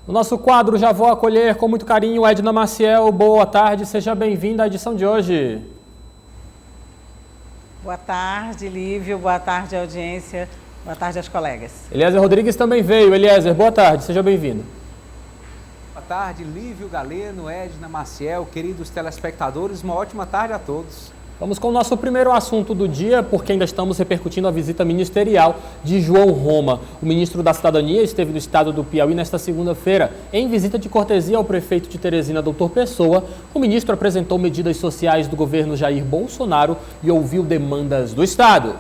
No nosso quadro, já vou acolher com muito carinho Edna Maciel. Boa tarde, seja bem-vinda à edição de hoje. Boa tarde, Lívio. Boa tarde, audiência. Boa tarde aos colegas. Eliezer Rodrigues também veio. Eliezer, boa tarde, seja bem-vindo. Boa tarde, Lívio Galeno, Edna Maciel, queridos telespectadores, uma ótima tarde a todos. Vamos com o nosso primeiro assunto do dia, porque ainda estamos repercutindo a visita ministerial de João Roma. O ministro da Cidadania esteve no estado do Piauí nesta segunda-feira. Em visita de cortesia ao prefeito de Teresina, Dr. Pessoa, o ministro apresentou medidas sociais do governo Jair Bolsonaro e ouviu demandas do estado.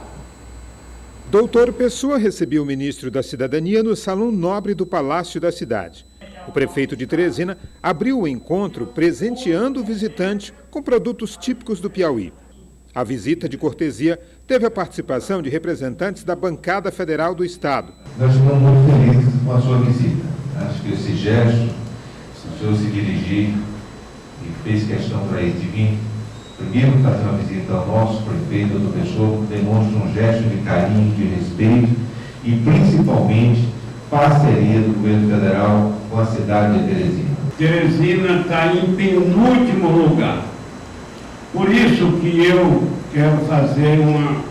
Dr. Pessoa recebeu o ministro da Cidadania no Salão Nobre do Palácio da Cidade. O prefeito de Teresina abriu o encontro presenteando o visitante com produtos típicos do Piauí. A visita de cortesia teve a participação de representantes da bancada federal do estado. Nós ficamos muito felizes com a sua visita. Acho que esse gesto, o senhor se dirigir e fez questão para ele de vir, primeiro fazer uma visita ao nosso prefeito, Dr. Pessoa, demonstra um gesto de carinho, de respeito e principalmente parceria do governo federal com a cidade de Teresina. Teresina está em penúltimo lugar. Por isso que eu quero fazer uma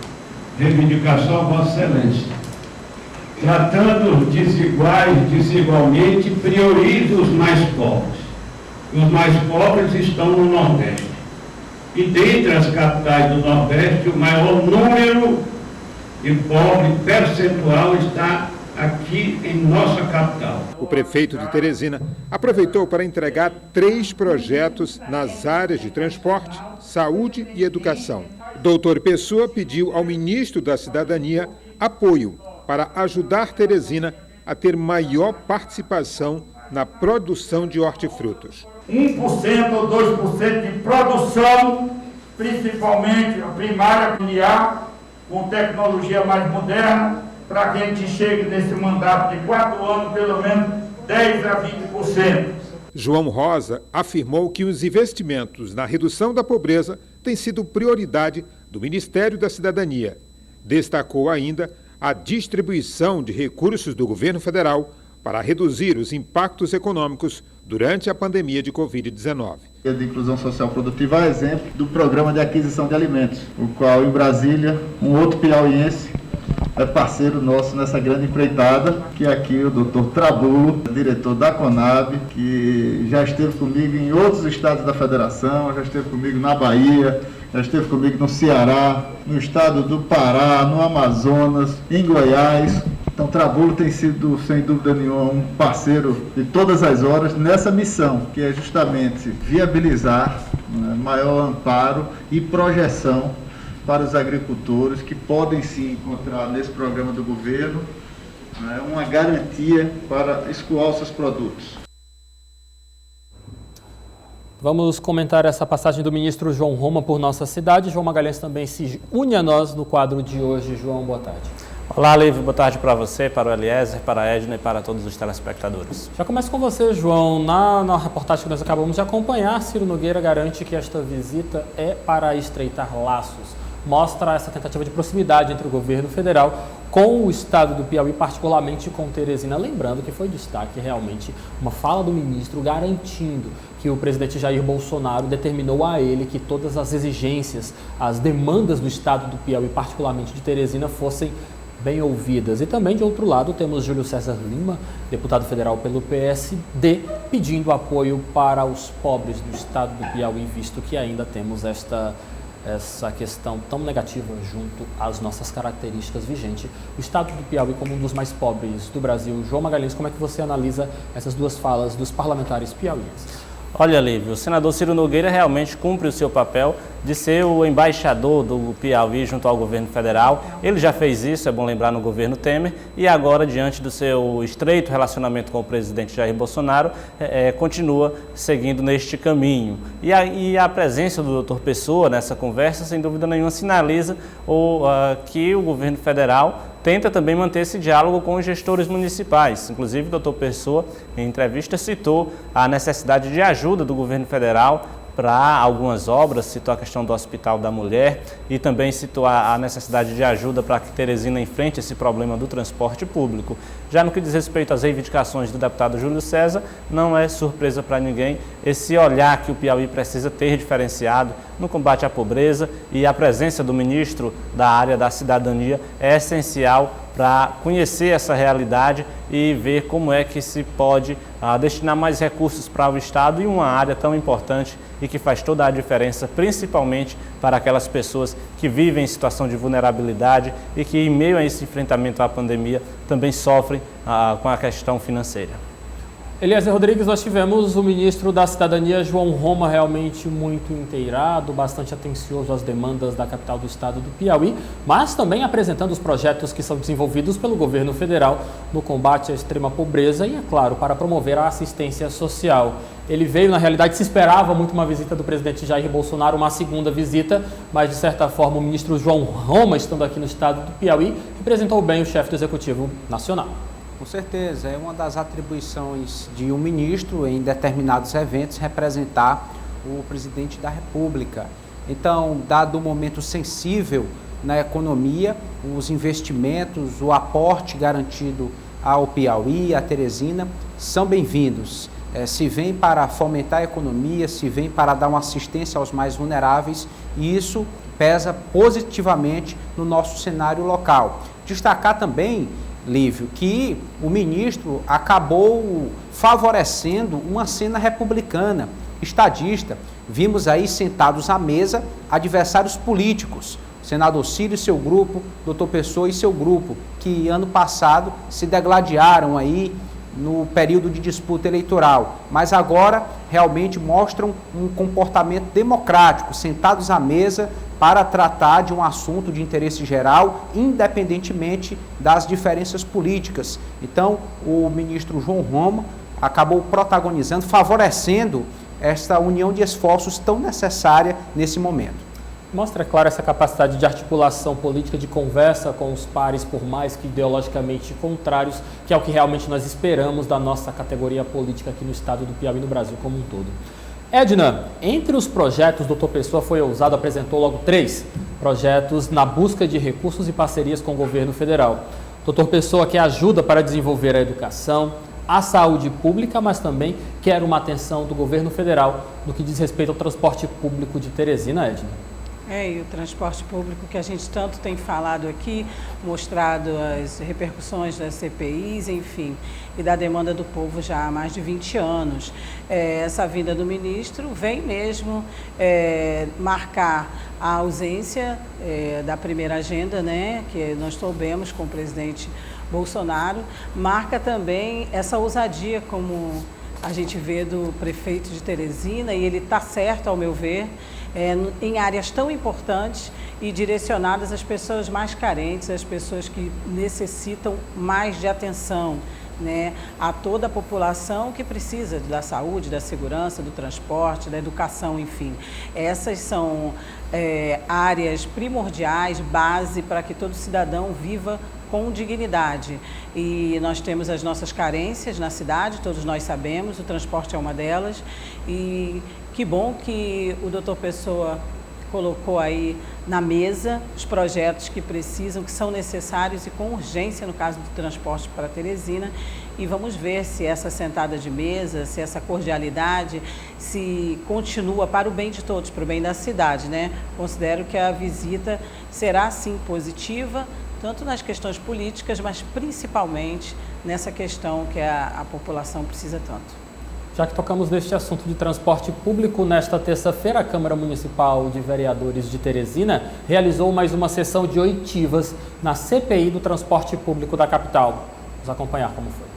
reivindicação a Vossa Excelência. Tratando desigualmente, prioriza os mais pobres. Os mais pobres estão no Nordeste. E dentre as capitais do Nordeste, o maior número de pobres percentual está aqui em nossa capital. O prefeito de Teresina aproveitou para entregar 3 projetos nas áreas de transporte, saúde e educação. Dr. Pessoa pediu ao ministro da Cidadania apoio para ajudar Teresina a ter maior participação na produção de hortifrutos. 1% ou 2% de produção, principalmente a primária familiar, com tecnologia mais moderna, para que a gente chegue nesse mandato de 4 anos, pelo menos 10% a 20%. João Rosa afirmou que os investimentos na redução da pobreza têm sido prioridade do Ministério da Cidadania. Destacou ainda a distribuição de recursos do governo federal para reduzir os impactos econômicos durante a pandemia de Covid-19. De inclusão social produtiva é exemplo do programa de aquisição de alimentos, o qual em Brasília, um outro piauiense é parceiro nosso nessa grande empreitada, que é aqui o Dr. Trabulo, diretor da Conab, que já esteve comigo em outros estados da federação, já esteve comigo na Bahia, já esteve comigo no Ceará, no estado do Pará, no Amazonas, em Goiás. Então, Trabulo tem sido, sem dúvida nenhuma, um parceiro de todas as horas nessa missão, que é justamente viabilizar maior amparo e projeção para os agricultores que podem sim encontrar nesse programa do governo uma garantia para escoar os seus produtos. Vamos comentar essa passagem do ministro João Roma por nossa cidade. João Magalhães também se une a nós no quadro de hoje. João, boa tarde. Olá, Lívio, boa tarde para você, para o Eliezer, para a Edna e para todos os telespectadores. Já começo com você, João. Na reportagem que nós acabamos de acompanhar, Ciro Nogueira garante que esta visita é para estreitar laços. Mostra essa tentativa de proximidade entre o governo federal com o estado do Piauí, particularmente com Teresina. Lembrando que foi destaque realmente uma fala do ministro garantindo que o presidente Jair Bolsonaro determinou a ele que todas as exigências, as demandas do estado do Piauí, particularmente de Teresina, fossem bem ouvidas. E também, de outro lado, temos Júlio César Lima, deputado federal pelo PSD, pedindo apoio para os pobres do estado do Piauí, visto que ainda temos essa questão tão negativa junto às nossas características vigentes. O estado do Piauí como um dos mais pobres do Brasil. João Magalhães, como é que você analisa essas duas falas dos parlamentares piauienses? Olha, Lívio, o senador Ciro Nogueira realmente cumpre o seu papel de ser o embaixador do Piauí junto ao governo federal. Ele já fez isso, é bom lembrar, no governo Temer, e agora, diante do seu estreito relacionamento com o presidente Jair Bolsonaro, continua seguindo neste caminho. E a presença do Dr. Pessoa nessa conversa, sem dúvida nenhuma, sinaliza que o governo federal tenta também manter esse diálogo com os gestores municipais. Inclusive, o Dr. Pessoa, em entrevista, citou a necessidade de ajuda do governo federal para algumas obras, citou a questão do Hospital da Mulher e também citou a necessidade de ajuda para que Teresina enfrente esse problema do transporte público. Já no que diz respeito às reivindicações do deputado Júlio César, não é surpresa para ninguém esse olhar que o Piauí precisa ter diferenciado no combate à pobreza, e a presença do ministro da área da cidadania é essencial para conhecer essa realidade e ver como é que se pode destinar mais recursos para o Estado e uma área tão importante e que faz toda a diferença, principalmente para aquelas pessoas que vivem em situação de vulnerabilidade e que, em meio a esse enfrentamento à pandemia, também sofrem com a questão financeira. Eliezer Rodrigues, nós tivemos o ministro da Cidadania, João Roma, realmente muito inteirado, bastante atencioso às demandas da capital do estado do Piauí, mas também apresentando os projetos que são desenvolvidos pelo governo federal no combate à extrema pobreza e, é claro, para promover a assistência social. Ele veio, na realidade, se esperava muito uma visita do presidente Jair Bolsonaro, uma segunda visita, mas, de certa forma, o ministro João Roma, estando aqui no estado do Piauí, representou bem o chefe do Executivo Nacional. Com certeza, é uma das atribuições de um ministro em determinados eventos representar o presidente da República. Então, dado o momento sensível na economia, os investimentos, o aporte garantido ao Piauí, à Teresina, são bem-vindos. Se vem para fomentar a economia, se vem para dar uma assistência aos mais vulneráveis, e isso pesa positivamente no nosso cenário local. Destacar também, Lívio, que o ministro acabou favorecendo uma cena republicana, estadista. Vimos aí sentados à mesa adversários políticos, o senador Ciro e seu grupo, doutor Pessoa e seu grupo, que ano passado se degladiaram aí no período de disputa eleitoral, mas agora realmente mostram um comportamento democrático, sentados à mesa para tratar de um assunto de interesse geral, independentemente das diferenças políticas. Então, o ministro João Roma acabou protagonizando, favorecendo esta união de esforços tão necessária nesse momento. Mostra, claro, essa capacidade de articulação política, de conversa com os pares, por mais que ideologicamente contrários, que é o que realmente nós esperamos da nossa categoria política aqui no estado do Piauí e no Brasil como um todo. Edna, entre os projetos, o Dr. Pessoa foi ousado, apresentou logo 3 projetos na busca de recursos e parcerias com o governo federal. Dr. Pessoa quer ajuda para desenvolver a educação, a saúde pública, mas também quer uma atenção do governo federal no que diz respeito ao transporte público de Teresina, Edna. E o transporte público que a gente tanto tem falado aqui, mostrado as repercussões das CPIs, enfim, e da demanda do povo já há mais de 20 anos. Essa vinda do ministro vem mesmo marcar a ausência da primeira agenda, né, que nós soubemos com o presidente Bolsonaro, marca também essa ousadia, como a gente vê do prefeito de Teresina, e ele está certo, ao meu ver, em áreas tão importantes e direcionadas às pessoas mais carentes, às pessoas que necessitam mais de atenção, né, a toda a população que precisa da saúde, da segurança, do transporte, da educação, enfim. Essas são áreas primordiais, base para que todo cidadão viva com dignidade. E nós temos as nossas carências na cidade, todos nós sabemos, o transporte é uma delas, e que bom que o doutor Pessoa colocou aí na mesa os projetos que precisam, que são necessários e com urgência no caso do transporte para Teresina, e vamos ver se essa sentada de mesa, se essa cordialidade, se continua para o bem de todos, para o bem da cidade, né? Considero que a visita será sim positiva, tanto nas questões políticas, mas principalmente nessa questão que a população precisa tanto. Já que tocamos neste assunto de transporte público, nesta terça-feira, a Câmara Municipal de Vereadores de Teresina realizou mais uma sessão de oitivas na CPI do transporte público da capital. Vamos acompanhar como foi.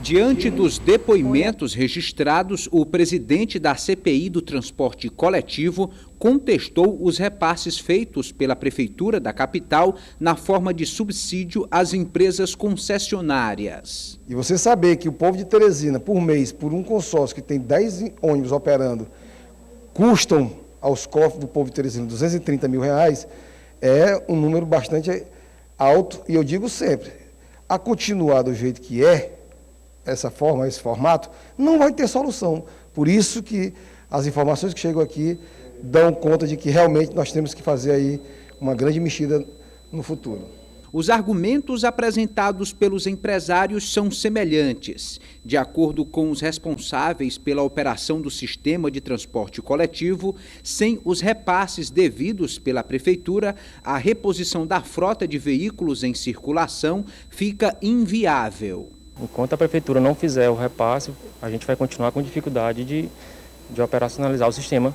Diante dos depoimentos registrados, o presidente da CPI do transporte coletivo contestou os repasses feitos pela Prefeitura da capital na forma de subsídio às empresas concessionárias. E você saber que o povo de Teresina, por mês, por um consórcio que tem 10 ônibus operando, custam aos cofres do povo de Teresina R$230 mil, é um número bastante alto. E eu digo sempre, a continuar do jeito que essa forma, esse formato, não vai ter solução. Por isso que as informações que chegam aqui dão conta de que realmente nós temos que fazer aí uma grande mexida no futuro. Os argumentos apresentados pelos empresários são semelhantes. De acordo com os responsáveis pela operação do sistema de transporte coletivo, sem os repasses devidos pela Prefeitura, a reposição da frota de veículos em circulação fica inviável. Enquanto a Prefeitura não fizer o repasse, a gente vai continuar com dificuldade de operacionalizar o sistema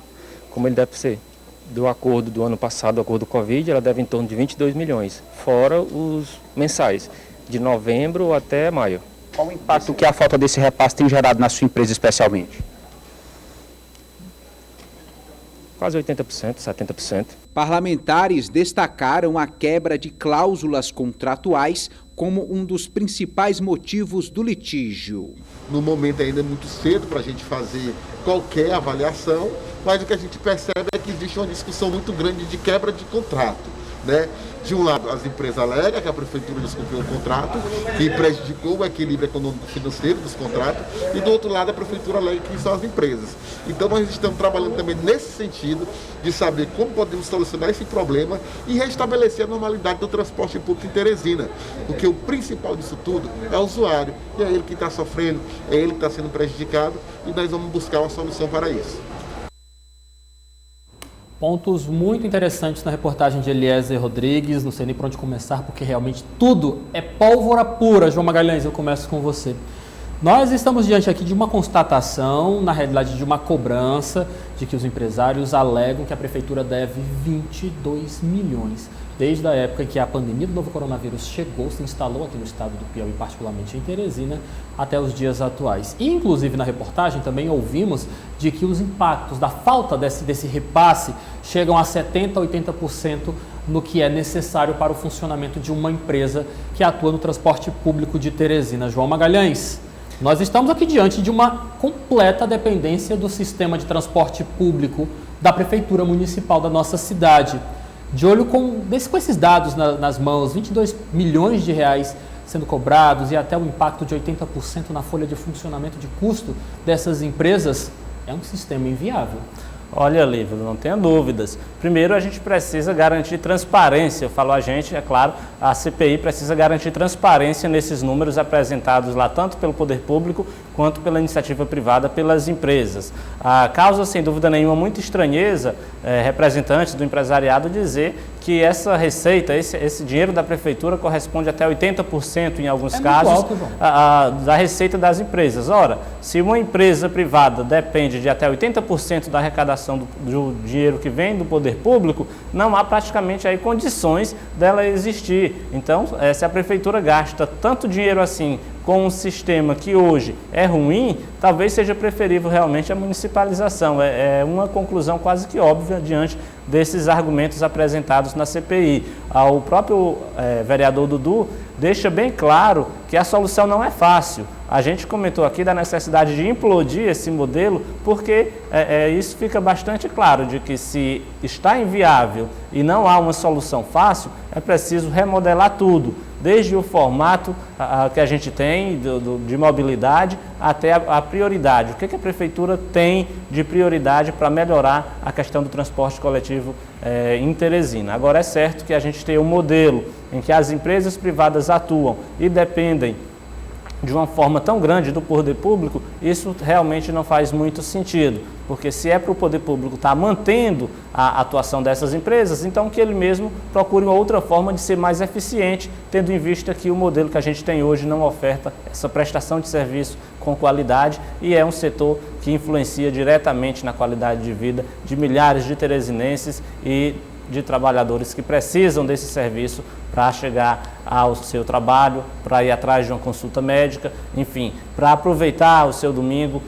como ele deve ser. Do acordo do ano passado, do acordo do Covid, ela deve em torno de 22 milhões, fora os mensais, de novembro até maio. Qual o impacto que a falta desse repasse tem gerado na sua empresa especialmente? Quase 80%, 70%. Parlamentares destacaram a quebra de cláusulas contratuais como um dos principais motivos do litígio. No momento ainda é muito cedo para a gente fazer qualquer avaliação, mas o que a gente percebe é que existe uma discussão muito grande de quebra de contrato, né? De um lado, as empresas alegam que a Prefeitura descumpriu o contrato, que prejudicou o equilíbrio econômico-financeiro dos contratos, e do outro lado, a Prefeitura alega que são as empresas. Então, nós estamos trabalhando também nesse sentido de saber como podemos solucionar esse problema e restabelecer a normalidade do transporte público em Teresina, porque o principal disso tudo é o usuário, e é ele que está sofrendo, é ele que está sendo prejudicado, e nós vamos buscar uma solução para isso. Pontos muito interessantes na reportagem de Eliezer Rodrigues, não sei nem por onde começar, porque realmente tudo é pólvora pura. João Magalhães, eu começo com você. Nós estamos diante aqui de uma constatação, na realidade de uma cobrança, de que os empresários alegam que a Prefeitura deve 22 milhões. Desde a época em que a pandemia do novo coronavírus chegou, se instalou aqui no estado do Piauí, particularmente em Teresina, até os dias atuais. E, inclusive, na reportagem também ouvimos de que os impactos da falta desse repasse chegam a 70% a 80% no que é necessário para o funcionamento de uma empresa que atua no transporte público de Teresina. João Magalhães, nós estamos aqui diante de uma completa dependência do sistema de transporte público da Prefeitura Municipal da nossa cidade. De olho com esses dados nas mãos, 22 milhões de reais sendo cobrados e até o impacto de 80% na folha de funcionamento de custo dessas empresas, é um sistema inviável. Olha, Lívio, não tenha dúvidas. Primeiro, a gente precisa garantir transparência. Eu falo a gente, é claro, a CPI precisa garantir transparência nesses números apresentados lá, tanto pelo poder público quanto pela iniciativa privada, pelas empresas. Causa, sem dúvida nenhuma, muita estranheza representantes do empresariado dizer que essa receita, esse dinheiro da Prefeitura corresponde até 80% em alguns casos alto, da receita das empresas. Ora, se uma empresa privada depende de até 80% da arrecadação do dinheiro que vem do poder público, não há praticamente aí condições dela existir. Então, se a Prefeitura gasta tanto dinheiro assim com um sistema que hoje é ruim, talvez seja preferível realmente a municipalização. É uma conclusão quase que óbvia diante desses argumentos apresentados na CPI. O próprio vereador Dudu deixa bem claro que a solução não é fácil. A gente comentou aqui da necessidade de implodir esse modelo, porque isso fica bastante claro, de que se está inviável e não há uma solução fácil, é preciso remodelar tudo, desde o formato que a gente tem de mobilidade até a prioridade. O que a Prefeitura tem de prioridade para melhorar a questão do transporte coletivo em Teresina? Agora, é certo que a gente tem um modelo em que as empresas privadas atuam e dependem de uma forma tão grande do poder público, isso realmente não faz muito sentido, porque se é para o poder público estar mantendo a atuação dessas empresas, então que ele mesmo procure uma outra forma de ser mais eficiente, tendo em vista que o modelo que a gente tem hoje não oferta essa prestação de serviço com qualidade e é um setor que influencia diretamente na qualidade de vida de milhares de teresinenses e de trabalhadores que precisam desse serviço para chegar ao seu trabalho, para ir atrás de uma consulta médica, enfim, para aproveitar o seu domingo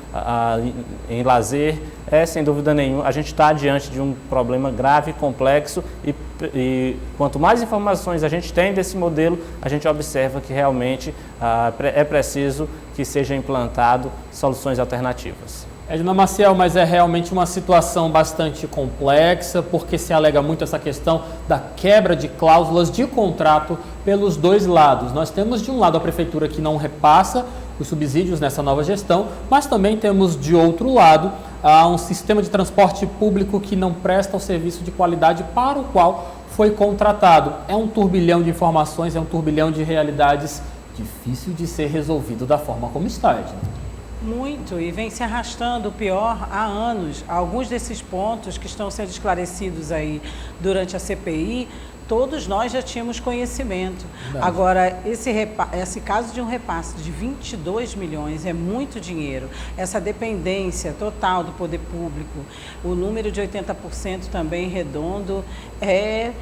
em lazer. Sem dúvida nenhuma, a gente está diante de um problema grave, complexo e quanto mais informações a gente tem desse modelo, a gente observa que realmente é preciso que seja implantado soluções alternativas. Edna Maciel, mas é realmente uma situação bastante complexa, porque se alega muito essa questão da quebra de cláusulas de contrato pelos dois lados. Nós temos de um lado a Prefeitura que não repassa os subsídios nessa nova gestão, mas também temos de outro lado a um sistema de transporte público que não presta o serviço de qualidade para o qual foi contratado. É um turbilhão de informações, é um turbilhão de realidades difícil de ser resolvido da forma como está, Edna. Muito, e vem se arrastando, pior, há anos. Alguns desses pontos que estão sendo esclarecidos aí durante a CPI, todos nós já tínhamos conhecimento. Verdade. Agora, esse caso de um repasse de 22 milhões é muito dinheiro. Essa dependência total do poder público, o número de 80% também redondo, é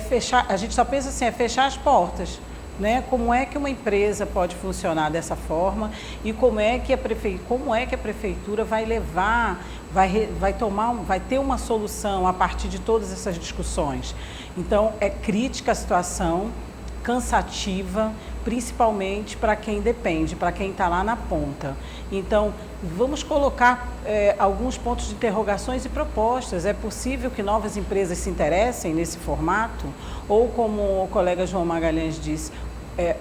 fechar, a gente só pensa assim, é fechar as portas. Né? Como é que uma empresa pode funcionar dessa forma e como é que a prefeitura vai levar, vai ter uma solução a partir de todas essas discussões. Então, é crítica a situação, cansativa, principalmente para quem depende, para quem está lá na ponta. Então, vamos colocar alguns pontos de interrogações e propostas. É possível que novas empresas se interessem nesse formato? Ou, como o colega João Magalhães disse,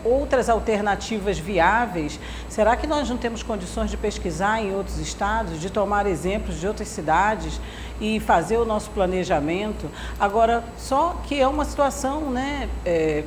outras alternativas viáveis? Será que nós não temos condições de pesquisar em outros estados, de tomar exemplos de outras cidades e fazer o nosso planejamento? Agora, só que é uma situação, né,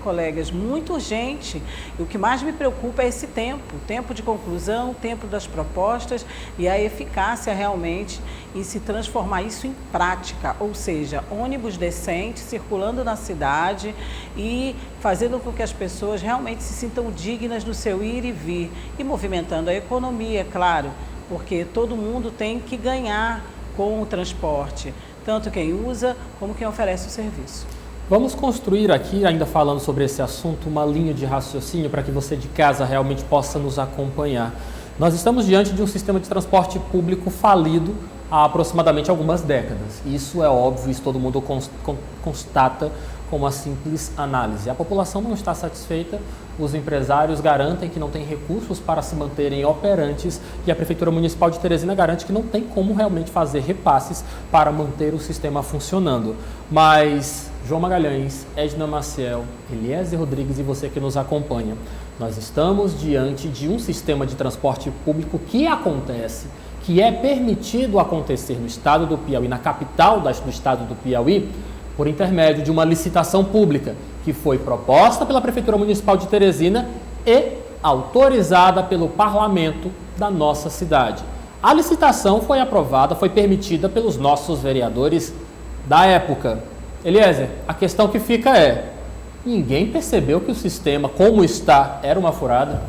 colegas, muito urgente. E o que mais me preocupa é esse tempo de conclusão, tempo das propostas e a eficácia realmente em se transformar isso em prática, ou seja, ônibus decentes circulando na cidade e fazendo com que as pessoas realmente se sintam dignas no seu ir e vir e movimentando a economia, claro, porque todo mundo tem que ganhar com o transporte, tanto quem usa como quem oferece o serviço. Vamos construir aqui, ainda falando sobre esse assunto, uma linha de raciocínio para que você de casa realmente possa nos acompanhar. Nós estamos diante de um sistema de transporte público falido há aproximadamente algumas décadas. Isso é óbvio, isso todo mundo constata com uma simples análise. A população não está satisfeita, os empresários garantem que não tem recursos para se manterem operantes e a Prefeitura Municipal de Teresina garante que não tem como realmente fazer repasses para manter o sistema funcionando. Mas, João Magalhães, Edna Maciel, Eliezer Rodrigues e você que nos acompanha, nós estamos diante de um sistema de transporte público que acontece, que é permitido acontecer no estado do Piauí, na capital do estado do Piauí, por intermédio de uma licitação pública que foi proposta pela Prefeitura Municipal de Teresina e autorizada pelo Parlamento da nossa cidade. A licitação foi aprovada, foi permitida pelos nossos vereadores da época. Eliezer, a questão que fica é, ninguém percebeu que o sistema, como está, era uma furada?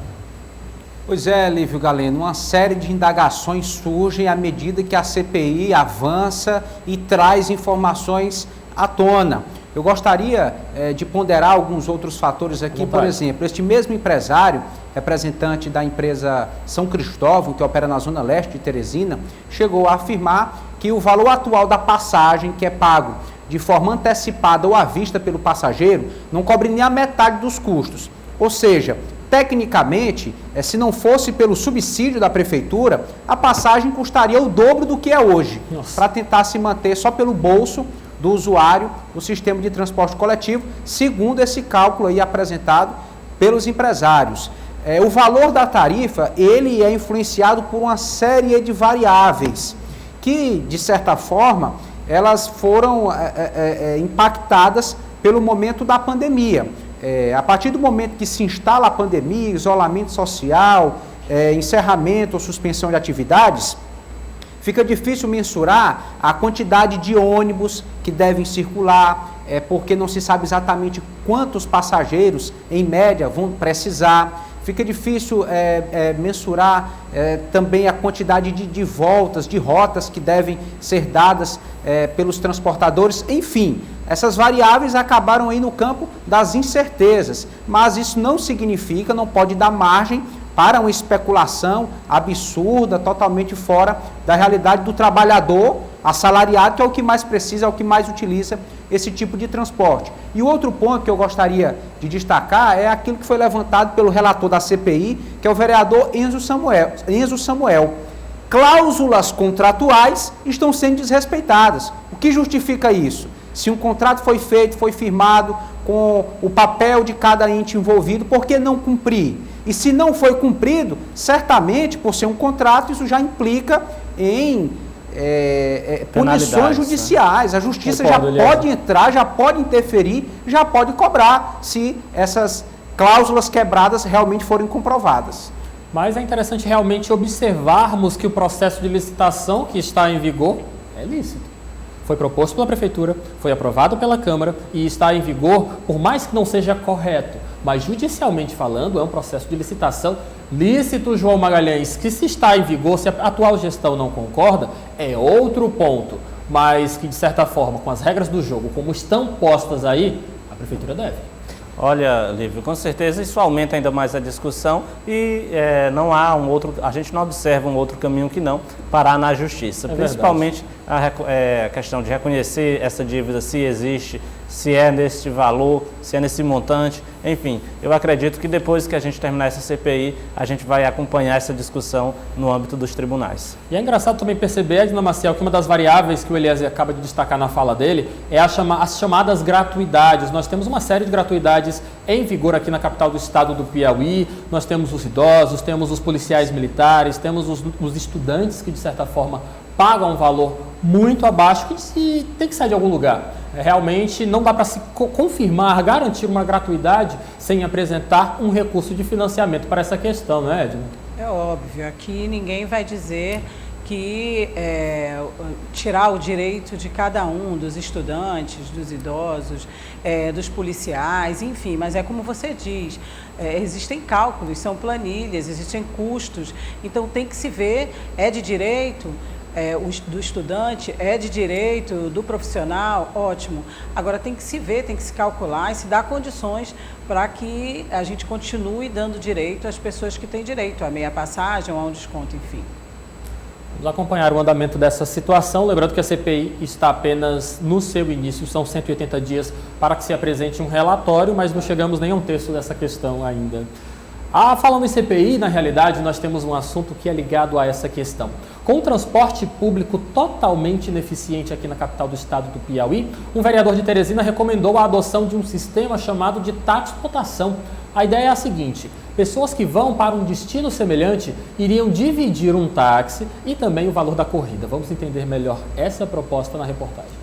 Pois é, Lívio Galeno, uma série de indagações surgem à medida que a CPI avança e traz informações à tona. Eu gostaria de ponderar alguns outros fatores aqui. Por exemplo, este mesmo empresário, representante da empresa São Cristóvão, que opera na zona leste de Teresina, chegou a afirmar que o valor atual da passagem, que é pago de forma antecipada ou à vista pelo passageiro, não cobre nem a metade dos custos. Ou seja, tecnicamente, se não fosse pelo subsídio da prefeitura, a passagem custaria o dobro do que é hoje, para tentar se manter só pelo bolso do usuário do sistema de transporte coletivo, segundo esse cálculo aí apresentado pelos empresários. O valor da tarifa, ele é influenciado por uma série de variáveis que, de certa forma, elas foram impactadas pelo momento da pandemia. A partir do momento que se instala a pandemia, isolamento social, encerramento ou suspensão de atividades, fica difícil mensurar a quantidade de ônibus que devem circular, porque não se sabe exatamente quantos passageiros, em média, vão precisar. Fica difícil mensurar também a quantidade de voltas, de rotas que devem ser dadas pelos transportadores. Enfim, essas variáveis acabaram aí no campo das incertezas, mas isso não significa, não pode dar margem para uma especulação absurda, totalmente fora da realidade do trabalhador assalariado, que é o que mais precisa, é o que mais utiliza esse tipo de transporte. E o outro ponto que eu gostaria de destacar é aquilo que foi levantado pelo relator da CPI, que é o vereador Enzo Samuel. Cláusulas contratuais estão sendo desrespeitadas. O que justifica isso? Se um contrato foi feito, foi firmado com o papel de cada ente envolvido, por que não cumprir? E se não foi cumprido, certamente, por ser um contrato, isso já implica em punições judiciais. A justiça Concordo, já pode entrar, já pode interferir, já pode cobrar se essas cláusulas quebradas realmente forem comprovadas. Mas é interessante realmente observarmos que o processo de licitação que está em vigor é lícito. Foi proposto pela Prefeitura, foi aprovado pela Câmara e está em vigor, por mais que não seja correto, mas judicialmente falando, é um processo de licitação lícito, João Magalhães, que se está em vigor, se a atual gestão não concorda, é outro ponto, mas que de certa forma, com as regras do jogo, como estão postas aí, a Prefeitura deve. Olha, Lívio, com certeza isso aumenta ainda mais a discussão e não há a gente não observa um outro caminho que não parar na justiça. Principalmente a questão de reconhecer essa dívida, se existe, se é nesse valor, se é nesse montante, enfim. Eu acredito que depois que a gente terminar essa CPI, a gente vai acompanhar essa discussão no âmbito dos tribunais. E é engraçado também perceber, Edna Maciel, que uma das variáveis que o Eliezer acaba de destacar na fala dele é as chamadas gratuidades. Nós temos uma série de gratuidades em vigor aqui na capital do estado do Piauí. Nós temos os idosos, temos os policiais militares, temos os estudantes que, de certa forma, pagam um valor muito abaixo que tem que sair de algum lugar. Realmente não dá para se confirmar, garantir uma gratuidade sem apresentar um recurso de financiamento para essa questão, não é, Edna? É óbvio, aqui ninguém vai dizer que tirar o direito de cada um, dos estudantes, dos idosos, dos policiais, enfim, mas é como você diz, existem cálculos, são planilhas, existem custos, então tem que se ver, é de direito, do estudante, é de direito, do profissional, ótimo. Agora tem que se ver, tem que se calcular e se dar condições para que a gente continue dando direito às pessoas que têm direito, a meia passagem ou a um desconto, enfim. Vamos acompanhar o andamento dessa situação, lembrando que a CPI está apenas no seu início, são 180 dias para que se apresente um relatório, mas não chegamos nem a um terço dessa questão ainda. Falando em CPI, na realidade, nós temos um assunto que é ligado a essa questão. Com o transporte público totalmente ineficiente aqui na capital do estado do Piauí, um vereador de Teresina recomendou a adoção de um sistema chamado de taxi-lotação. A ideia é a seguinte: pessoas que vão para um destino semelhante iriam dividir um táxi e também o valor da corrida. Vamos entender melhor essa proposta na reportagem.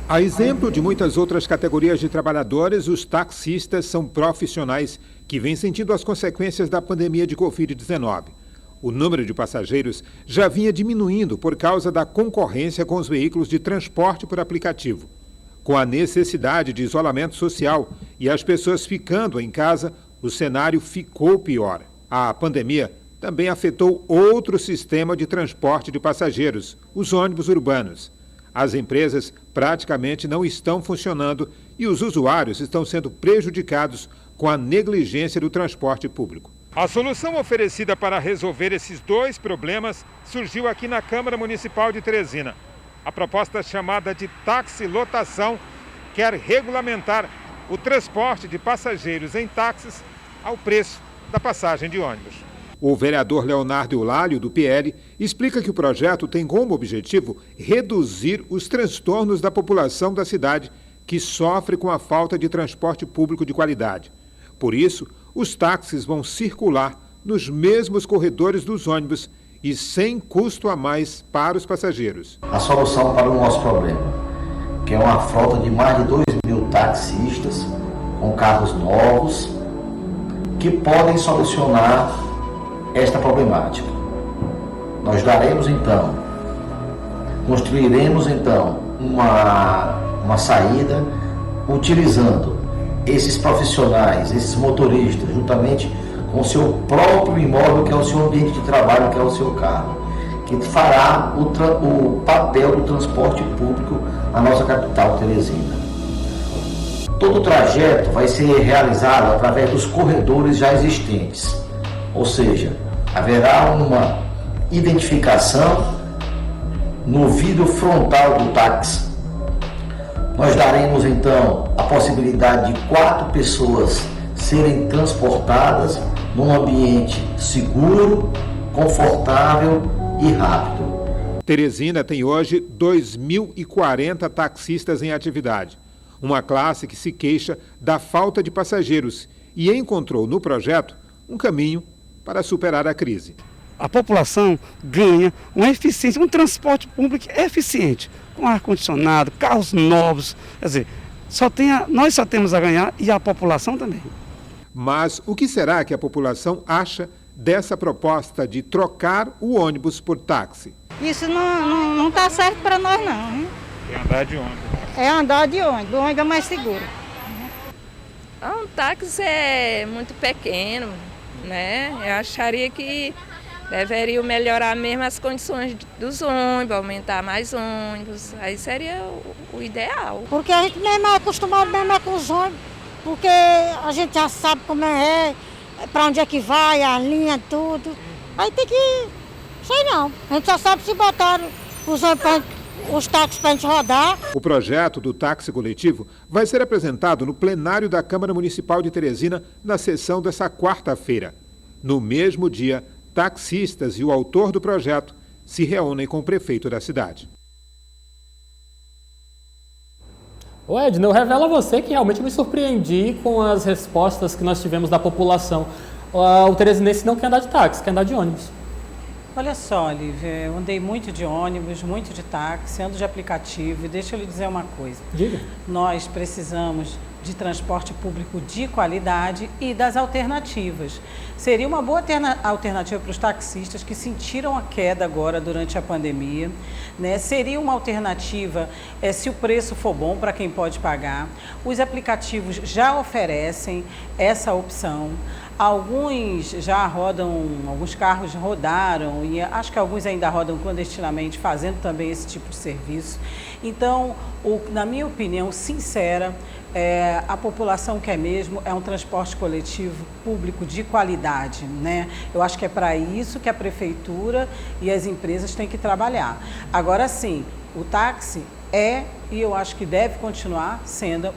A exemplo de muitas outras categorias de trabalhadores, os taxistas são profissionais que vêm sentindo as consequências da pandemia de Covid-19. O número de passageiros já vinha diminuindo por causa da concorrência com os veículos de transporte por aplicativo. Com a necessidade de isolamento social e as pessoas ficando em casa, o cenário ficou pior. A pandemia também afetou outro sistema de transporte de passageiros, os ônibus urbanos. As empresas praticamente não estão funcionando e os usuários estão sendo prejudicados com a negligência do transporte público. A solução oferecida para resolver esses dois problemas surgiu aqui na Câmara Municipal de Teresina. A proposta chamada de taxi-lotação quer regulamentar o transporte de passageiros em táxis ao preço da passagem de ônibus. O vereador Leonardo Eulálio, do PL, explica que o projeto tem como objetivo reduzir os transtornos da população da cidade que sofre com a falta de transporte público de qualidade. Por isso, os táxis vão circular nos mesmos corredores dos ônibus e sem custo a mais para os passageiros. A solução para o nosso problema, que é uma frota de mais de 2.000 taxistas com carros novos, que podem solucionar esta problemática. Nós construiremos então uma saída utilizando esses profissionais, esses motoristas, juntamente com o seu próprio imóvel, que é o seu ambiente de trabalho, que é o seu carro, que fará o papel do transporte público na nossa capital, Teresina. Todo o trajeto vai ser realizado através dos corredores já existentes, ou seja, haverá uma identificação no vidro frontal do táxi. Nós daremos então a possibilidade de 4 pessoas serem transportadas num ambiente seguro, confortável e rápido. Teresina tem hoje 2.040 taxistas em atividade, uma classe que se queixa da falta de passageiros e encontrou no projeto um caminho para superar a crise. a população ganha uma eficiência, um transporte público eficiente, com ar-condicionado, carros novos, quer dizer, nós só temos a ganhar e a população também. Mas o que será que a população acha dessa proposta de trocar o ônibus por táxi? Isso não está certo para nós não. Hein? É andar de ônibus. É andar de ônibus, o ônibus é mais seguro. Um táxi é muito pequeno, né? Eu acharia que deveriam melhorar mesmo as condições dos ônibus, aumentar mais ônibus, aí seria o ideal. Porque a gente mesmo é acostumado mesmo com os ônibus, porque a gente já sabe como para onde é que vai, a linha, tudo. Aí tem que, sei não, a gente só sabe se botar os táxis para a gente rodar. O projeto do táxi coletivo vai ser apresentado no plenário da Câmara Municipal de Teresina na sessão dessa quarta-feira. No mesmo dia, taxistas e o autor do projeto se reúnem com o prefeito da cidade. Ô Edna, eu revelo a você que realmente me surpreendi com as respostas que nós tivemos da população. O teresinense não quer andar de táxi, quer andar de ônibus. Olha só, Olivia, eu andei muito de ônibus, muito de táxi, ando de aplicativo, e deixa eu lhe dizer uma coisa. Diga. Nós precisamos de transporte público de qualidade e das alternativas. Seria uma boa alternativa para os taxistas que sentiram a queda agora durante a pandemia, né? Seria uma alternativa se o preço for bom para quem pode pagar. Os aplicativos já oferecem essa opção. Alguns já rodam, alguns carros rodaram e acho que alguns ainda rodam clandestinamente, fazendo também esse tipo de serviço. Então, na minha opinião sincera, a população quer mesmo um transporte coletivo público de qualidade, né? Eu acho que é para isso que a prefeitura e as empresas têm que trabalhar. Agora sim, o táxi e eu acho que deve continuar sendo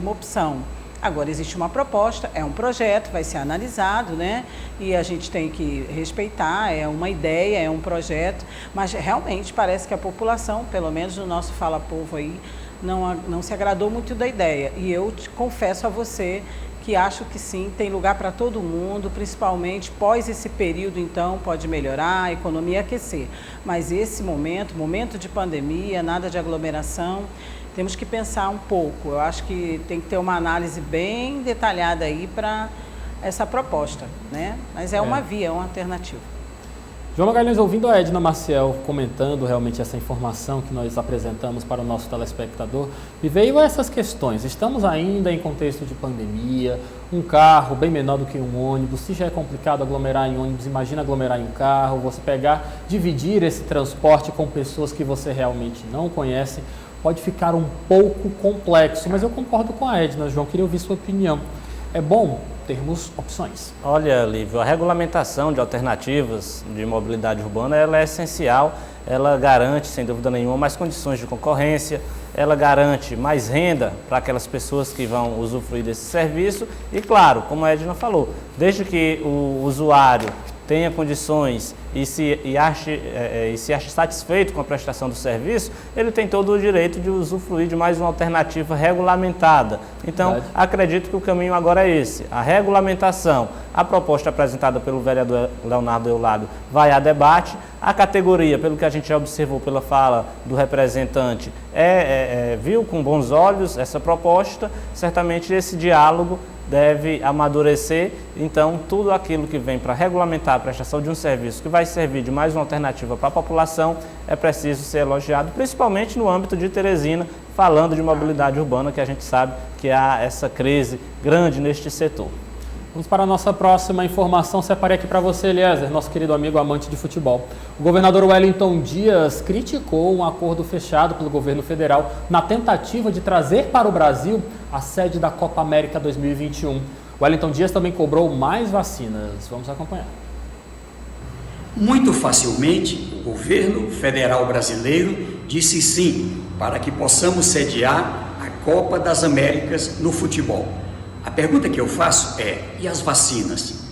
uma opção. Agora, existe uma proposta, é um projeto, vai ser analisado, né? E a gente tem que respeitar, é uma ideia, é um projeto, mas realmente parece que a população, pelo menos no nosso Fala Povo aí, não se agradou muito da ideia. E eu confesso a você que acho que sim, tem lugar para todo mundo, principalmente pós esse período, então, pode melhorar, a economia aquecer. Mas esse momento de pandemia, nada de aglomeração, temos que pensar um pouco. Eu acho que tem que ter uma análise bem detalhada aí para essa proposta, né? Mas é uma via, é uma alternativa. João Magalhães, ouvindo a Edna Maciel comentando realmente essa informação que nós apresentamos para o nosso telespectador, me veio essas questões. Estamos ainda em contexto de pandemia, um carro bem menor do que um ônibus, se já é complicado aglomerar em ônibus, imagina aglomerar em carro, você dividir esse transporte com pessoas que você realmente não conhece, pode ficar um pouco complexo, mas eu concordo com a Edna, João, queria ouvir sua opinião. É bom termos opções. Olha, Lívio, a regulamentação de alternativas de mobilidade urbana ela é essencial, ela garante, sem dúvida nenhuma, mais condições de concorrência, ela garante mais renda para aquelas pessoas que vão usufruir desse serviço e, claro, como a Edna falou, desde que o usuário tenha condições e se ache satisfeito com a prestação do serviço, ele tem todo o direito de usufruir de mais uma alternativa regulamentada. Então, acredito que o caminho agora é esse, a regulamentação. A proposta apresentada pelo vereador Leonardo Eulábio vai a debate. A categoria, pelo que a gente já observou pela fala do representante, viu com bons olhos essa proposta. Certamente esse diálogo deve amadurecer, então tudo aquilo que vem para regulamentar a prestação de um serviço que vai servir de mais uma alternativa para a população é preciso ser elogiado, principalmente no âmbito de Teresina, falando de mobilidade urbana, que a gente sabe que há essa crise grande neste setor. Vamos para a nossa próxima informação. Separei aqui para você, Eliezer, nosso querido amigo amante de futebol. O governador Wellington Dias criticou um acordo fechado pelo governo federal na tentativa de trazer para o Brasil a sede da Copa América 2021. Wellington Dias também cobrou mais vacinas. Vamos acompanhar. Muito facilmente, o governo federal brasileiro disse sim para que possamos sediar a Copa das Américas no futebol. A pergunta que eu faço e as vacinas?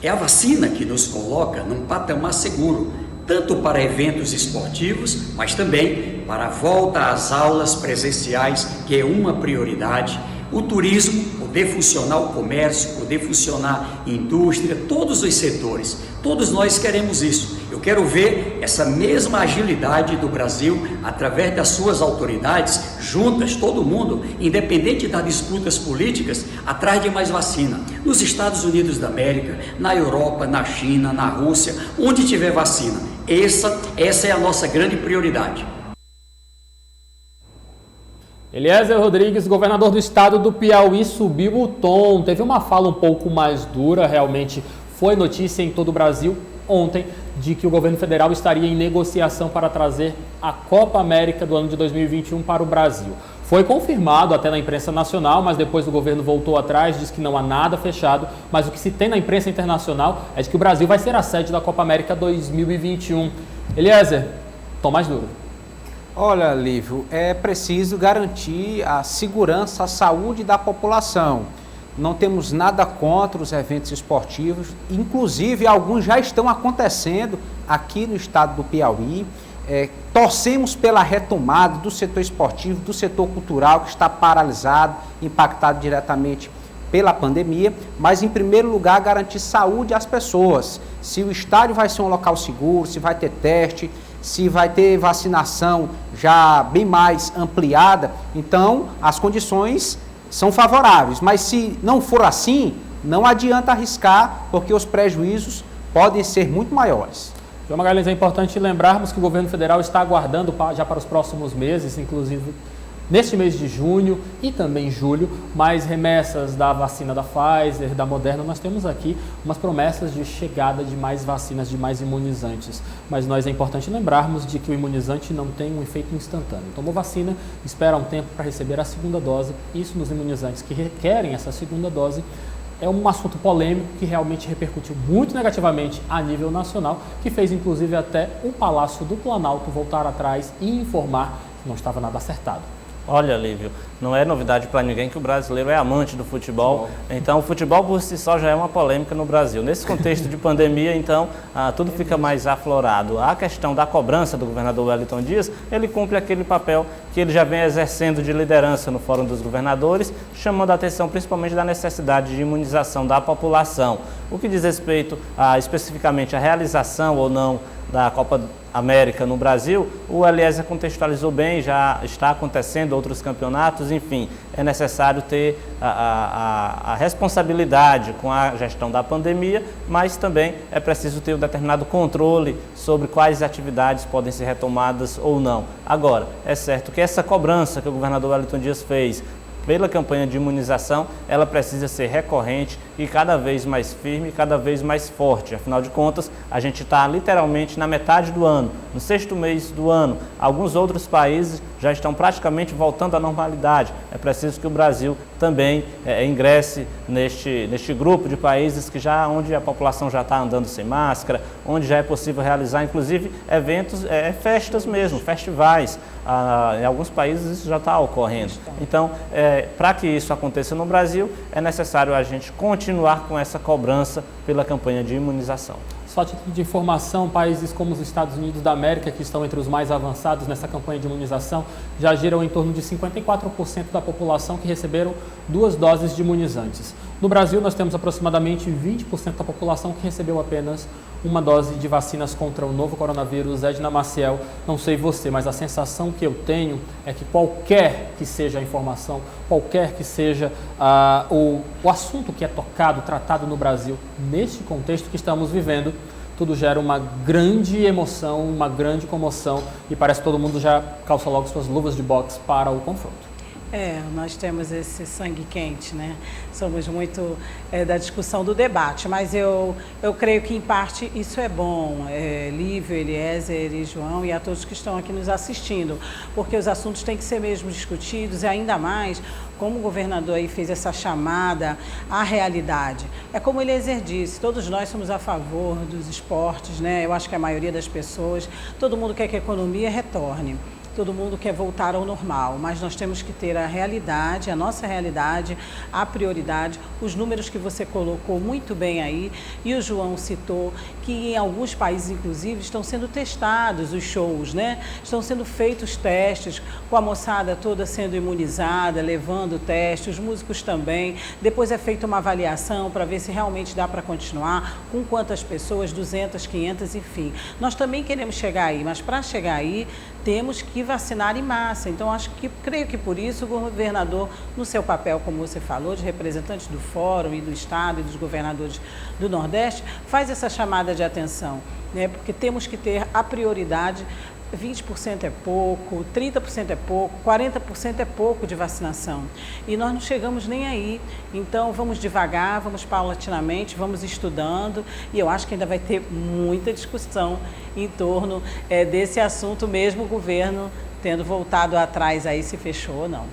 É a vacina que nos coloca num patamar seguro, tanto para eventos esportivos, mas também para a volta às aulas presenciais, que é uma prioridade o turismo, poder funcionar o comércio, poder funcionar a indústria, todos os setores. Todos nós queremos isso. Eu quero ver essa mesma agilidade do Brasil, através das suas autoridades, juntas, todo mundo, independente das disputas políticas, atrás de mais vacina. Nos Estados Unidos da América, na Europa, na China, na Rússia, onde tiver vacina. Essa é a nossa grande prioridade. Eliezer Rodrigues, governador do estado do Piauí, subiu o tom. Teve uma fala um pouco mais dura, realmente foi notícia em todo o Brasil ontem de que o governo federal estaria em negociação para trazer a Copa América do ano de 2021 para o Brasil. Foi confirmado até na imprensa nacional, mas depois o governo voltou atrás, disse que não há nada fechado, mas o que se tem na imprensa internacional é de que o Brasil vai ser a sede da Copa América 2021. Eliezer, tom mais duro. Olha, Lívio, é preciso garantir a segurança, a saúde da população. Não temos nada contra os eventos esportivos, inclusive alguns já estão acontecendo aqui no estado do Piauí. Torcemos pela retomada do setor esportivo, do setor cultural, que está paralisado, impactado diretamente pela pandemia, mas em primeiro lugar garantir saúde às pessoas. Se o estádio vai ser um local seguro, se vai ter teste, se vai ter vacinação já bem mais ampliada, então as condições são favoráveis. Mas se não for assim, não adianta arriscar, porque os prejuízos podem ser muito maiores. João Magalhães, é importante lembrarmos que o governo federal está aguardando já para os próximos meses, inclusive neste mês de junho e também julho, mais remessas da vacina da Pfizer, da Moderna. Nós temos aqui umas promessas de chegada de mais vacinas, de mais imunizantes. Mas é importante lembrarmos de que o imunizante não tem um efeito instantâneo. Tomou vacina, espera um tempo para receber a segunda dose. Isso nos imunizantes que requerem essa segunda dose é um assunto polêmico que realmente repercutiu muito negativamente a nível nacional, que fez inclusive até o Palácio do Planalto voltar atrás e informar que não estava nada acertado. Olha, Lívio, não é novidade para ninguém que o brasileiro é amante do futebol. Então, o futebol por si só já é uma polêmica no Brasil. Nesse contexto de pandemia, então, tudo fica mais aflorado. A questão da cobrança do governador Wellington Dias, ele cumpre aquele papel que ele já vem exercendo de liderança no Fórum dos Governadores, chamando a atenção principalmente da necessidade de imunização da população. O que diz respeito especificamente à realização ou não da Copa América no Brasil, o Eliezer contextualizou bem, já está acontecendo outros campeonatos, enfim, é necessário ter a responsabilidade com a gestão da pandemia, mas também é preciso ter um determinado controle sobre quais atividades podem ser retomadas ou não. Agora, é certo que essa cobrança que o governador Wellington Dias fez pela campanha de imunização, ela precisa ser recorrente e cada vez mais firme, cada vez mais forte. Afinal de contas, a gente está literalmente na metade do ano, no 6º mês do ano. Alguns outros países já estão praticamente voltando à normalidade. É preciso que o Brasil também ingresse neste grupo de países onde a população já está andando sem máscara, onde já é possível realizar, inclusive, eventos, festas mesmo, festivais. Em alguns países isso já está ocorrendo. Então, para que isso aconteça no Brasil, é necessário a gente continuar com essa cobrança pela campanha de imunização. Só a título de informação, países como os Estados Unidos da América, que estão entre os mais avançados nessa campanha de imunização, já giram em torno de 54% da população que receberam 2 doses de imunizantes. No Brasil, nós temos aproximadamente 20% da população que recebeu apenas uma dose de vacinas contra o novo coronavírus. Edna Maciel, não sei você, mas a sensação que eu tenho é que qualquer que seja a informação, qualquer que seja o assunto que é tocado, tratado no Brasil, neste contexto que estamos vivendo, tudo gera uma grande emoção, uma grande comoção e parece que todo mundo já calça logo suas luvas de boxe para o confronto. Nós temos esse sangue quente, né? Somos muito da discussão do debate, mas eu creio que, em parte, isso é bom, Lívio, Eliezer e João, e a todos que estão aqui nos assistindo, porque os assuntos têm que ser mesmo discutidos, e ainda mais, como o governador aí fez essa chamada à realidade. É como o Eliezer disse, todos nós somos a favor dos esportes, né? Eu acho que a maioria das pessoas, todo mundo quer que a economia retorne. todo mundo quer voltar ao normal, mas nós temos que ter a realidade, a nossa realidade, a prioridade, os números que você colocou muito bem aí, e o João citou que em alguns países, inclusive, estão sendo testados os shows, né? Estão sendo feitos testes, com a moçada toda sendo imunizada, levando teste, os músicos também. Depois é feita uma avaliação para ver se realmente dá para continuar, com quantas pessoas, 200, 500, enfim. Nós também queremos chegar aí, mas para chegar aí, temos que vacinar em massa. Então, creio que por isso o governador, no seu papel, como você falou, de representante do Fórum e do Estado e dos governadores do Nordeste, faz essa chamada de atenção, né? Porque temos que ter a prioridade. 20% é pouco, 30% é pouco, 40% é pouco de vacinação. E nós não chegamos nem aí. Então, vamos devagar, vamos paulatinamente, vamos estudando. E eu acho que ainda vai ter muita discussão em torno desse assunto, mesmo o governo tendo voltado atrás aí, se fechou ou não.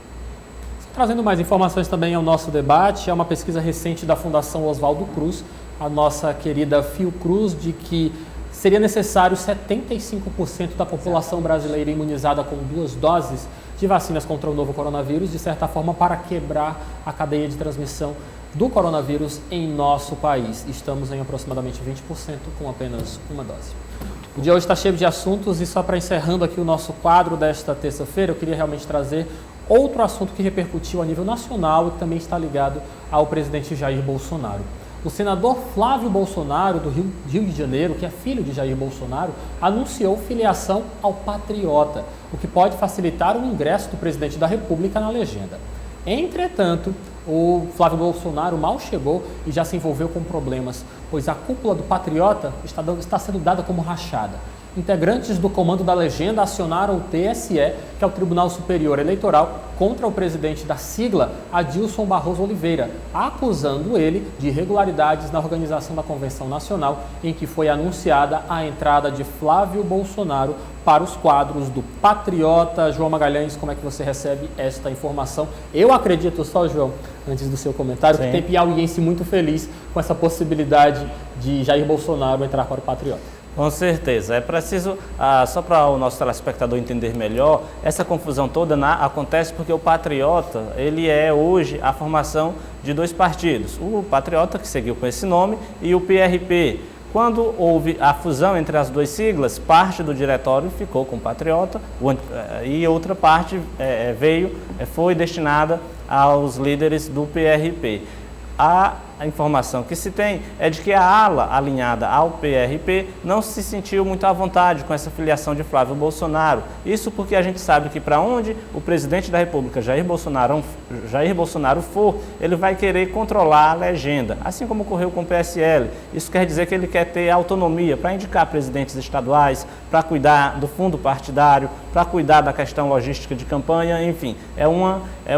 Trazendo mais informações também ao nosso debate, é uma pesquisa recente da Fundação Oswaldo Cruz, a nossa querida Fiocruz, de que seria necessário 75% da população brasileira imunizada com 2 doses de vacinas contra o novo coronavírus, de certa forma, para quebrar a cadeia de transmissão do coronavírus em nosso país. Estamos em aproximadamente 20% com apenas 1 dose. O dia hoje está cheio de assuntos e só para encerrando aqui o nosso quadro desta terça-feira, eu queria realmente trazer outro assunto que repercutiu a nível nacional e que também está ligado ao presidente Jair Bolsonaro. O senador Flávio Bolsonaro, do Rio de Janeiro, que é filho de Jair Bolsonaro, anunciou filiação ao Patriota, o que pode facilitar o ingresso do presidente da República na legenda. Entretanto, o Flávio Bolsonaro mal chegou e já se envolveu com problemas, pois a cúpula do Patriota está sendo dada como rachada. Integrantes do comando da legenda acionaram o TSE, que é o Tribunal Superior Eleitoral, contra o presidente da sigla, Adilson Barroso Oliveira, acusando ele de irregularidades na organização da Convenção Nacional, em que foi anunciada a entrada de Flávio Bolsonaro para os quadros do Patriota. João Magalhães, como é que você recebe esta informação? Eu acredito só, João, antes do seu comentário, que tem piauiense muito feliz com essa possibilidade de Jair Bolsonaro entrar para o Patriota. Com certeza. É preciso, só para o nosso telespectador entender melhor, essa confusão toda acontece porque o Patriota, ele é hoje a formação de 2 partidos. O Patriota, que seguiu com esse nome, e o PRP. Quando houve a fusão entre as 2 siglas, parte do diretório ficou com o Patriota e outra parte foi destinada aos líderes do PRP. A informação que se tem é de que a ala alinhada ao PRP não se sentiu muito à vontade com essa filiação de Flávio Bolsonaro. Isso porque a gente sabe que para onde o presidente da República, Jair Bolsonaro for, ele vai querer controlar a legenda, assim como ocorreu com o PSL. Isso quer dizer que ele quer ter autonomia para indicar presidentes estaduais, para cuidar do fundo partidário, para cuidar da questão logística de campanha, enfim, é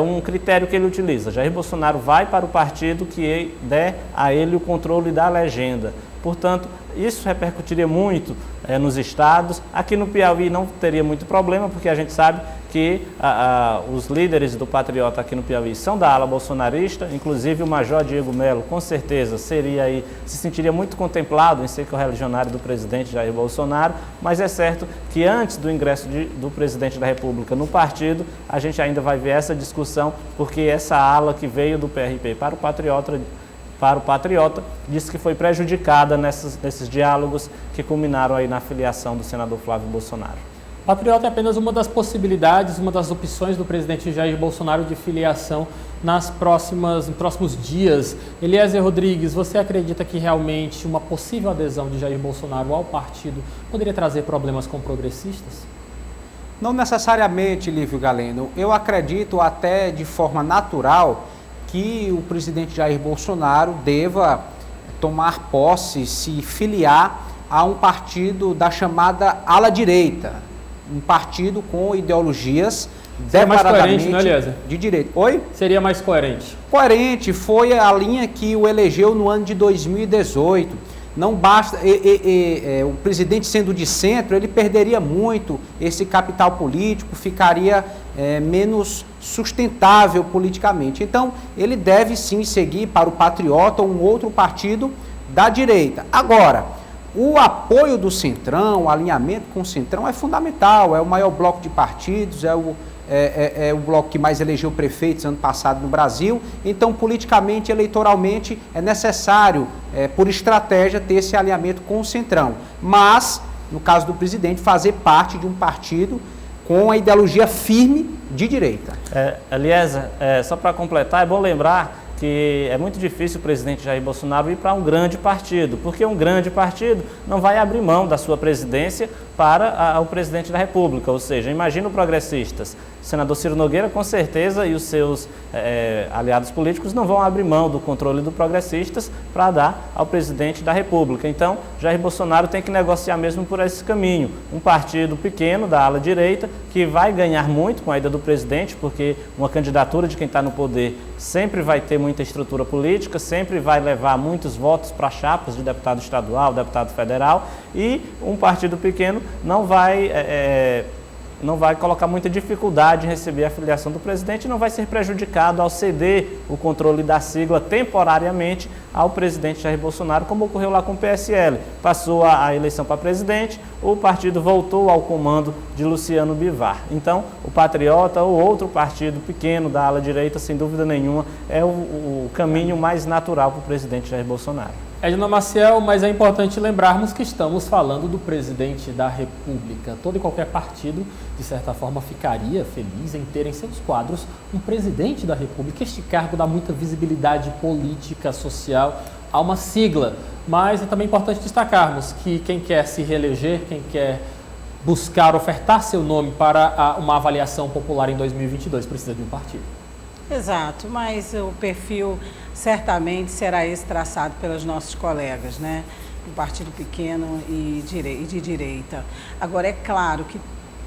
um critério que ele utiliza. Jair Bolsonaro vai para o partido que der a ele o controle da legenda. Portanto, isso repercutiria muito nos estados. Aqui no Piauí não teria muito problema, porque a gente sabe que os líderes do Patriota aqui no Piauí são da ala bolsonarista, inclusive o Major Diego Melo, com certeza, se sentiria muito contemplado em ser correligionário do presidente Jair Bolsonaro, mas é certo que antes do ingresso do presidente da República no partido, a gente ainda vai ver essa discussão, porque essa ala que veio do PRP para o Patriota, disse que foi prejudicada nesses diálogos que culminaram aí na filiação do senador Flávio Bolsonaro. Patriota é apenas uma das possibilidades, uma das opções do presidente Jair Bolsonaro de filiação nos próximos dias. Eliezer Rodrigues, você acredita que realmente uma possível adesão de Jair Bolsonaro ao partido poderia trazer problemas com progressistas? Não necessariamente, Lívio Galeno. Eu acredito até de forma natural que o presidente Jair Bolsonaro deva tomar posse, se filiar a um partido da chamada ala direita, um partido com ideologias declaradamente de direita. Oi? Seria mais coerente. Coerente, foi a linha que o elegeu no ano de 2018. Não basta, o presidente sendo de centro, ele perderia muito esse capital político, ficaria menos sustentável politicamente. Então, ele deve sim seguir para o Patriota ou um outro partido da direita. Agora, O apoio do Centrão, o alinhamento com o Centrão é fundamental, é o maior bloco de partidos, é o bloco que mais elegeu prefeitos ano passado no Brasil. Então, politicamente, eleitoralmente, é necessário, por estratégia, ter esse alinhamento com o Centrão. Mas, no caso do presidente, fazer parte de um partido com a ideologia firme de direita. Eliezer, só para completar, é bom lembrar que é muito difícil o presidente Jair Bolsonaro ir para um grande partido, porque um grande partido não vai abrir mão da sua presidência para o presidente da República, ou seja, imagina o Progressistas, o senador Ciro Nogueira com certeza e os seus aliados políticos não vão abrir mão do controle do Progressistas para dar ao presidente da República. Então, Jair Bolsonaro tem que negociar mesmo por esse caminho, um partido pequeno da ala direita que vai ganhar muito com a ida do presidente, porque uma candidatura de quem está no poder sempre vai ter muita estrutura política, sempre vai levar muitos votos para chapas de deputado estadual, deputado federal, e um partido pequeno não vai colocar muita dificuldade em receber a filiação do presidente e não vai ser prejudicado ao ceder o controle da sigla temporariamente ao presidente Jair Bolsonaro, como ocorreu lá com o PSL. Passou a eleição para presidente, o partido voltou ao comando de Luciano Bivar. Então, o Patriota ou outro partido pequeno da ala direita, sem dúvida nenhuma, é o caminho mais natural para o presidente Jair Bolsonaro. Edna Maciel, mas é importante lembrarmos que estamos falando do presidente da República. Todo e qualquer partido, de certa forma, ficaria feliz em ter em seus quadros um presidente da República. Este cargo dá muita visibilidade política, social a uma sigla, mas é também importante destacarmos que quem quer se reeleger, quem quer buscar ofertar seu nome para uma avaliação popular em 2022, precisa de um partido. Exato, mas o perfil certamente será esse traçado pelos nossos colegas, né? Um partido pequeno e de direita. Agora, é claro que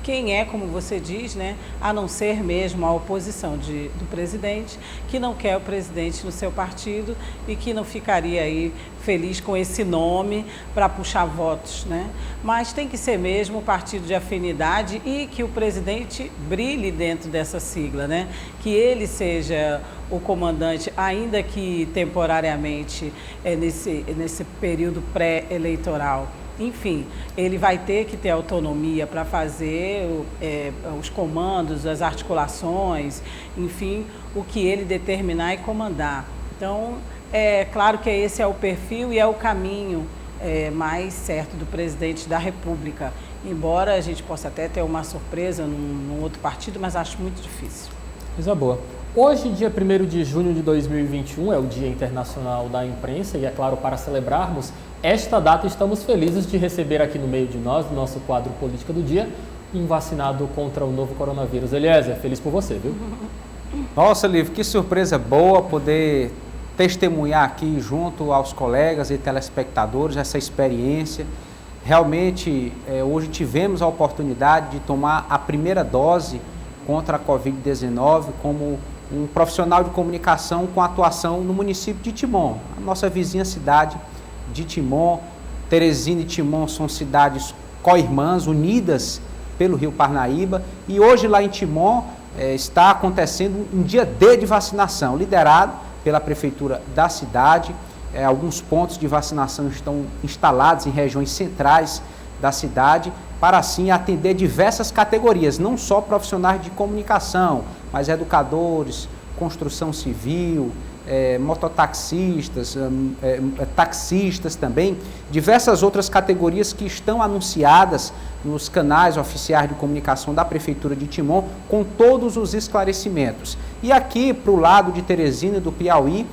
quem é, como você diz, né, a não ser mesmo a oposição do presidente, que não quer o presidente no seu partido e que não ficaria aí feliz com esse nome para puxar votos, né? Mas tem que ser mesmo o partido de afinidade e que o presidente brilhe dentro dessa sigla, né? Que ele seja o comandante, ainda que temporariamente nesse período pré-eleitoral. Enfim, ele vai ter que ter autonomia para fazer os comandos, as articulações, enfim, o que ele determinar e comandar. Então, é claro que esse é o perfil e é o caminho mais certo do presidente da República. Embora a gente possa até ter uma surpresa num outro partido, mas acho muito difícil. Coisa boa. Hoje, dia 1º de junho de 2021, é o Dia Internacional da Imprensa e, é claro, para celebrarmos esta data, estamos felizes de receber aqui no meio de nós, no nosso quadro Política do Dia, um vacinado contra o novo coronavírus. Eliezer, feliz por você, viu? Nossa, Lívia, que surpresa boa poder testemunhar aqui junto aos colegas e telespectadores essa experiência. Realmente, hoje tivemos a oportunidade de tomar a primeira dose contra a Covid-19 como um profissional de comunicação com atuação no município de Timon, a nossa vizinha cidade de Timon. Teresina e Timon são cidades co-irmãs, unidas pelo Rio Parnaíba, e hoje lá em Timon está acontecendo um dia D de vacinação, liderado pela prefeitura da cidade. Alguns pontos de vacinação estão instalados em regiões centrais da cidade, para assim atender diversas categorias, não só profissionais de comunicação, mas educadores, construção civil, mototaxistas, taxistas também, diversas outras categorias que estão anunciadas nos canais oficiais de comunicação da Prefeitura de Timon, com todos os esclarecimentos. E aqui, para o lado de Teresina e do Piauí,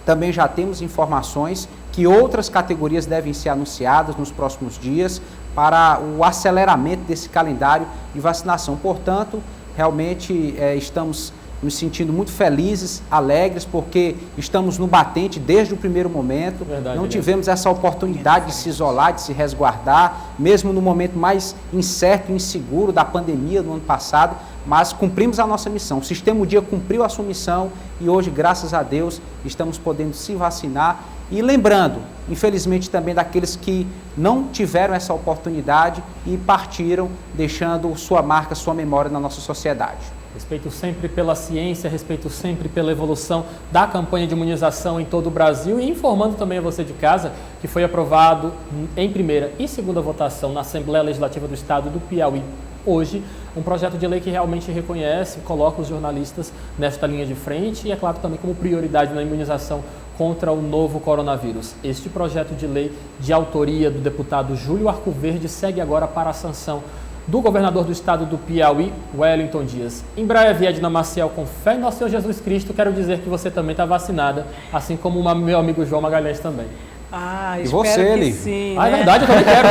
também já temos informações que outras categorias devem ser anunciadas nos próximos dias para o aceleramento desse calendário de vacinação. Portanto, realmente estamos nos sentindo muito felizes, alegres, porque estamos no batente desde o primeiro momento. Verdade, não tivemos essa oportunidade de se isolar, de se resguardar, mesmo no momento mais incerto e inseguro da pandemia no ano passado, mas cumprimos a nossa missão. O Sistema Dia cumpriu a sua missão e hoje, graças a Deus, estamos podendo se vacinar. E lembrando, infelizmente, também daqueles que não tiveram essa oportunidade e partiram, deixando sua marca, sua memória na nossa sociedade. Respeito sempre pela ciência, respeito sempre pela evolução da campanha de imunização em todo o Brasil e informando também a você de casa que foi aprovado em primeira e segunda votação na Assembleia Legislativa do Estado do Piauí hoje um projeto de lei que realmente reconhece, coloca os jornalistas nesta linha de frente e, é claro, também como prioridade na imunização contra o novo coronavírus. Este projeto de lei de autoria do deputado Júlio Arcoverde segue agora para a sanção do governador do estado do Piauí, Wellington Dias. Em breve, Edna Maciel, com fé em nosso Senhor Jesus Cristo, quero dizer que você também está vacinada, assim como o meu amigo João Magalhães também. Ah, e você, Eli? Sim, é verdade, eu também quero.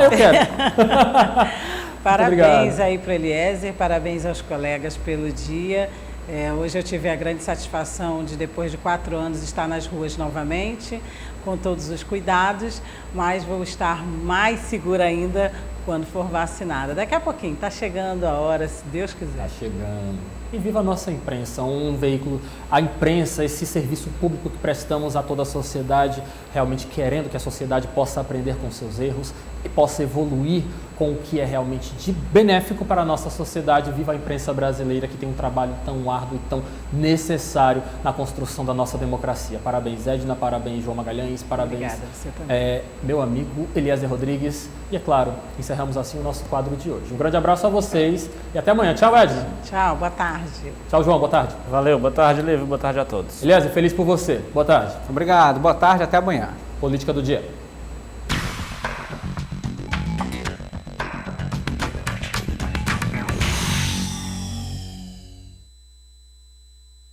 Eu quero. Parabéns aí para o Eliezer, parabéns aos colegas pelo dia. Hoje eu tive a grande satisfação de, depois de 4 anos, estar nas ruas novamente, com todos os cuidados, mas vou estar mais segura ainda quando for vacinada. Daqui a pouquinho, está chegando a hora, se Deus quiser. Está chegando. E viva a nossa imprensa, um veículo, a imprensa, esse serviço público que prestamos a toda a sociedade, realmente querendo que a sociedade possa aprender com seus erros e possa evoluir com o que é realmente de benéfico para a nossa sociedade. Viva a imprensa brasileira que tem um trabalho tão árduo e tão necessário na construção da nossa democracia. Parabéns, Edna, parabéns, João Magalhães, parabéns, obrigada, você também. Meu amigo Eliezer Rodrigues. E, é claro, encerramos assim o nosso quadro de hoje. Um grande abraço a vocês e até amanhã. Tchau, Edna. Tchau, boa tarde. Tchau, João, boa tarde. Valeu, boa tarde, Lívio, boa tarde a todos. Eliezer, feliz por você. Boa tarde. Obrigado, boa tarde, até amanhã. Política do dia.